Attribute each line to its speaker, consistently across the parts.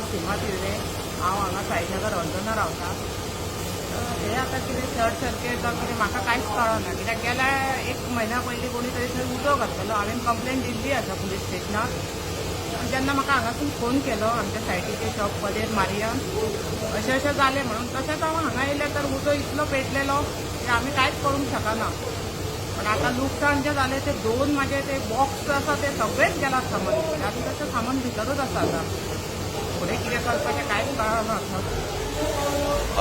Speaker 1: सीमा तिर्डे हांव हांगा साईनगर अंदना रावता हे आता कितें शॉर्ट सर्किट काय कितें म्हाका कांयच कळना कित्याक गेल्या एक म्हयन्या पयलीं कोणी तरी थंय उजो घातलेलो हांवें कंप्लेन दिल्ली आसा पुलीस स्टेशनाक जेन्ना म्हाका हांगासून फोन केलो आमच्या सायटीचे शॉप पदेर मारयान अशें जालें म्हणून तशेंच हांव हांगा येयलें तर उजो इतलो पेटलेलो की आमी कांयच करूंक शकना पण आता लुकसाण जे जालें ते दोन म्हाजे ते बॉक्स आसा ते सगळेच गेलात सामान आतां तशें सामान भितरूच आसा आतां फुडें कितें करपाचें कांयच कळना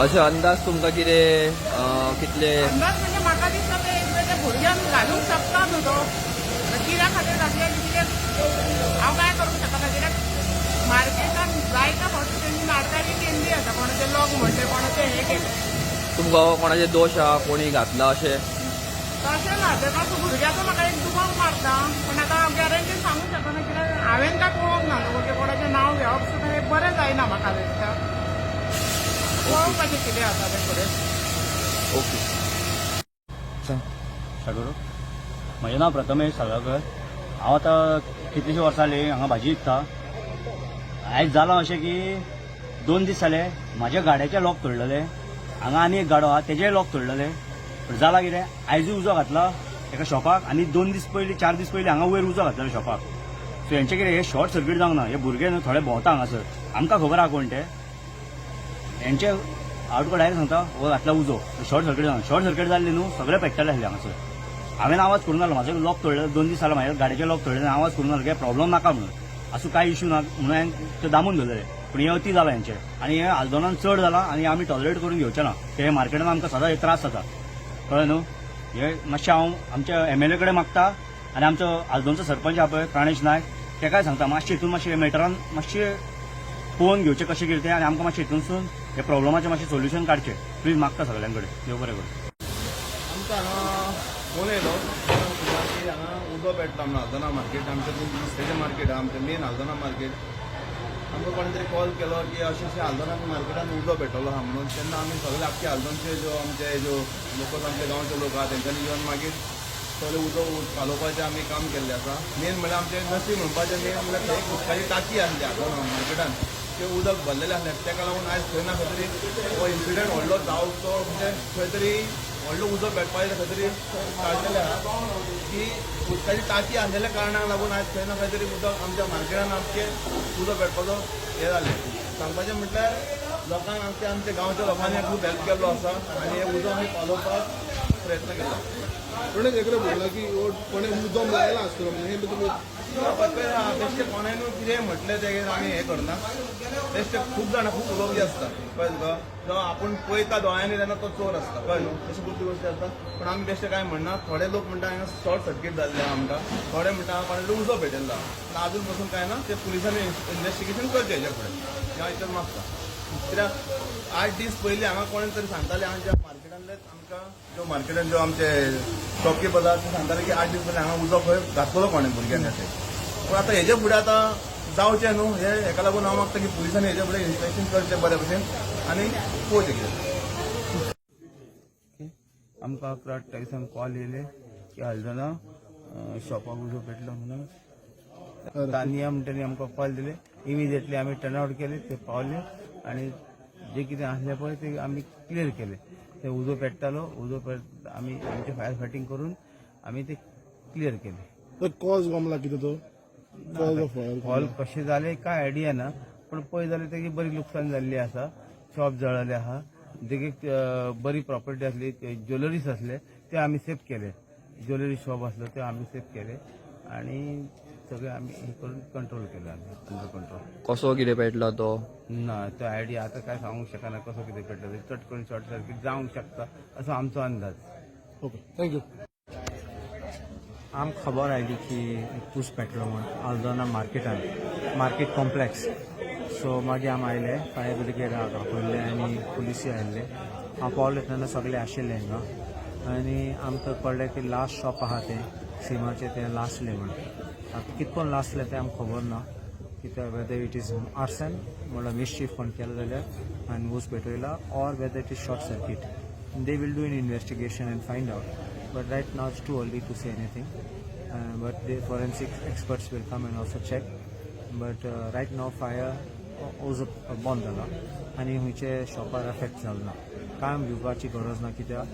Speaker 2: अशें अंदाज तुमकां कितें कितले
Speaker 1: अंदाज म्हणजे म्हाका दिसता ते एकवेळेच्या भुरग्यांक घालूंक शकता न्हू तो कित्या खातीर घातलें कितें हांव काय करूंक शकना कित्याक मार्केटान जायत्या फावटी तेंची नाटकां केल्ली आसा कोणाचें लॉक म्हणचे कोणाचें हें केलें
Speaker 2: तुमकां कोणाचे दोश आहा कोणी घातला अशें
Speaker 1: तशें ना तेका भुरग्याचो म्हाका एक दुबाव मारता पण आतां हांव गॅरंटी सांगूंक शकना कित्याक हांवें काय पळोवंक ना न्हू म्हणजे कोणाचें नांव घेवप सुद्दां हें बरें जायना म्हाका दिसता पळोवपाचें कितें आसा तें फुडें
Speaker 2: ओके
Speaker 3: साडूर म्हजें नांव प्रथमेश साळगांवकर हांव आतां कितलींशीं वर्सां जालीं हांगा भाजी विकता आयज जालां अशें की 2 दीस जाले म्हाज्या गाड्याचें लॉक तोडलेलें हांगा आनी एक गाडो आहा तेजेय लॉक तोडलेलें पण जाला कितें आयजूय उजो घातला एका शॉपाक आनी 2 दीस पयलीं 4 दीस पयलीं हांगा वयर उजो घातलेलो शॉपाक सो हेंचें कितें हे शॉर्ट सर्कीट जावंक ना हे भुरगे न्हू थोडे भोंवता हांगासर आमकां खबर आहा कोण ते हेंचे हांव तुका डायरेक्ट सांगता हो घातला उजो शॉर्ट सर्कीट जावं शॉर्ट सर्कीट जाल्ली न्हू सगळे पेट्टले आसले हांगासर हांवें आवाज करूं नासलो म्हाजो लॉक तोडलेलो 2 दीस जालो म्हाज्या गाडयेचें लॉक तोडलेलें आवाज करूं नासलो कित्याक प्रॉब्लम नाका म्हणून असो कांय इश्यू ना म्हणून हांवें ते दामून दवरलेले पण हे अती जाला हेंचे आनी हे आल्दोनान चड जाला आनी आमी टॉलरेट करून घेवचे ना ते मार्केटान आमकां सदांच त्रास जाता कळ्ळें न्हू हे मातशें हांव आमच्या MLA कडेन मागता आनी आमचो आल्दोनचो सरपंच आहा पळय प्राणेश नायक तेकाय सांगता मातशें हितून मातशें मॅटरान मातशें पळोवन घेवचें कशें कितें तें आनी आमकां मातशें हितूनसून हे प्रॉब्लमाचें मातशें सोल्युशन काडचें प्लीज मागता सगळ्यां कडेन देव बरें करूं
Speaker 4: आमकां हांगा फोन येयलो की हांगा उजो पेट्टा म्हणून आल्दोना मार्केट आमचें नुस्त्याचें मार्केट आहा आमचें मेन आल्दोना मार्केट आमकां कोणी तरी कॉल केलो की अशें अशें आल्दोना मार्केटान उजो पेटलो आहा म्हणून तेन्ना आमी सगळे आख्खे आल्दोनचे ज्यो आमचे ज्यो लोकल आमच्या गांवचे लोक आहा तेंच्यांनी येवन मागीर सगळे उजो घालोवपाचें आमी काम केल्लें आसा मेन म्हणल्यार आमचें नसीब म्हणपाचें मेन म्हणल्यार थंय एक उदकाची टाकी आसली आल्दोना मार्केटान तें उदक भरलेलें आसलें तेका लागून आयज खंय ना खंय तरी हो इन्सिडंट व्हडलो जावचो म्हणजे खंय तरी व्हडलो उजो पेटपाचें खंय तरी काडलेलें आहा की उदकाची टाकी आसलेल्या कारणाक लागून आयज खंय ना खंय तरी उदक आमच्या मार्केटान आमचें उजो पेटपाचो हें जालें सांगपाचें म्हटल्यार लोकांक आमच्या गांवच्या लोकांनी खूब हेल्प केल्लो आसा आनी हे उजो आमी पालोवपाक प्रयत्न केला
Speaker 5: पण एकदा बोलला की कोणी मुद्दाम लायला असतो म्हणजे हे तुम्ही
Speaker 4: बेश्टे कोणाय न्हू कितें म्हटलें तें आमी हें करना बेश्टे खूब जाणां खूब उलोवपी आसता कळ्ळें तुका जो आपूण पळयता दोळ्यांनी तेन्ना तो चोर आसता कळ्ळें न्हू तशें खूब गोश्टी आसता पण आमी बेश्टे काय म्हणना थोडे लोक म्हणटा हांगा शॉर्ट सर्कीट जाल्लें आमकां थोडे म्हणटा कोणाक तरी उजो पेटयल्ला पूण आजून पासून काय ना ते पुलिसांनी इन्व्हेस्टिगेशन करचें हेजे फुडें हांव इतर मागता कित्याक 8 दीस पयलीं हांगा कोणें तरी सांगताले आमच्या मार्केटांतलेच आमकां ज्यो मार्केटान ज्यो आमचे शॉपकीपर आसा ते सांगताले की 8 दीस पयलीं हांगा उजो खंय घातलो कोणें भुरग्यांनी अशें पूण आतां हेजे फुडें आतां जावचें न्हू हेका लागून हांव मागता की पुलिसांनी हेजे फुडें इन्स्पेक्शन करचें बरे भशेन आनी पळोवचें कितें आमकां 11 दिसांक कॉल येयले की हलदोना शॉपाक उजो पेटलो म्हणून तानिया म्हणटनी आमकां कॉल दिले इमिजिएटली आमी टर्न आवट केले ते पावले आनी जे कितें आसलें पळय ते आमी क्लियर केले ते उजो पेट्टालो उजो आमी आमचे फायर फायटींग करून आमी ते क्लियर केले
Speaker 5: तर कॉज गमला कितें तो कॉज ऑफ फायर
Speaker 4: कॉल कशें जालें काय आयडिया ना पूण पळय जाल्यार तेगे बरी लुकसाण जाल्ली आसा शॉप जळले आहा देखीक बरी प्रॉपर्टी आसली ज्वेलरीज आसले ते आमी सेफ केले ज्वेलरी शॉप आसलो ते आमी सेफ केले आनी सगळे आमी हे करून कंट्रोल केले आमी अंडर कंट्रोल
Speaker 2: कसो कितें पेटला तो
Speaker 4: ना तो आयडिया आतां काय सांगूंक शकना कसो कितें पेटलो चट करून शॉर्ट सर्कीट जावंक शकता असो आमचो अंदाज
Speaker 5: ओके थँक्यू
Speaker 6: आमकां खबर आयली की पूस पेटलो म्हूण आल्दोना मार्केट कॉम्प्लेक्स सो मागीर आमी आयले फायर ब्रिगेड आपयले आनी पुलिसूय आयिल्ले हांव पावले तेन्ना सगळे आशिल्ले हिंगा आनी आमकां कळ्ळें की लास्ट शॉप आहा तें सिमाचें तें लासलें म्हूण आतां कितकोन लासलें तें आमकां खबर ना कित्याक वेदर इट इज आर्सन म्हणल्यार मिसचीफ कोण केलो जाल्यार आनी ऊस पेटयला or whether it is short circuit they will do in investigation and find out but right now it's too early to say anything. But the forensic experts will come and also check. But right now fire was bond जाला आणि हुंयचे शॉपार affect जालो ना कायम भिवपाची गरज ना कित्याक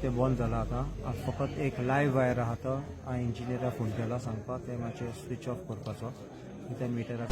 Speaker 6: ते बंद जाला आतां फकत एक लायव्ह वायर आहा तो हांवें इंजिनियराक फोन केला सांगपाक ते मातशें स्विच ऑफ करपाचो कित्याक मिटराक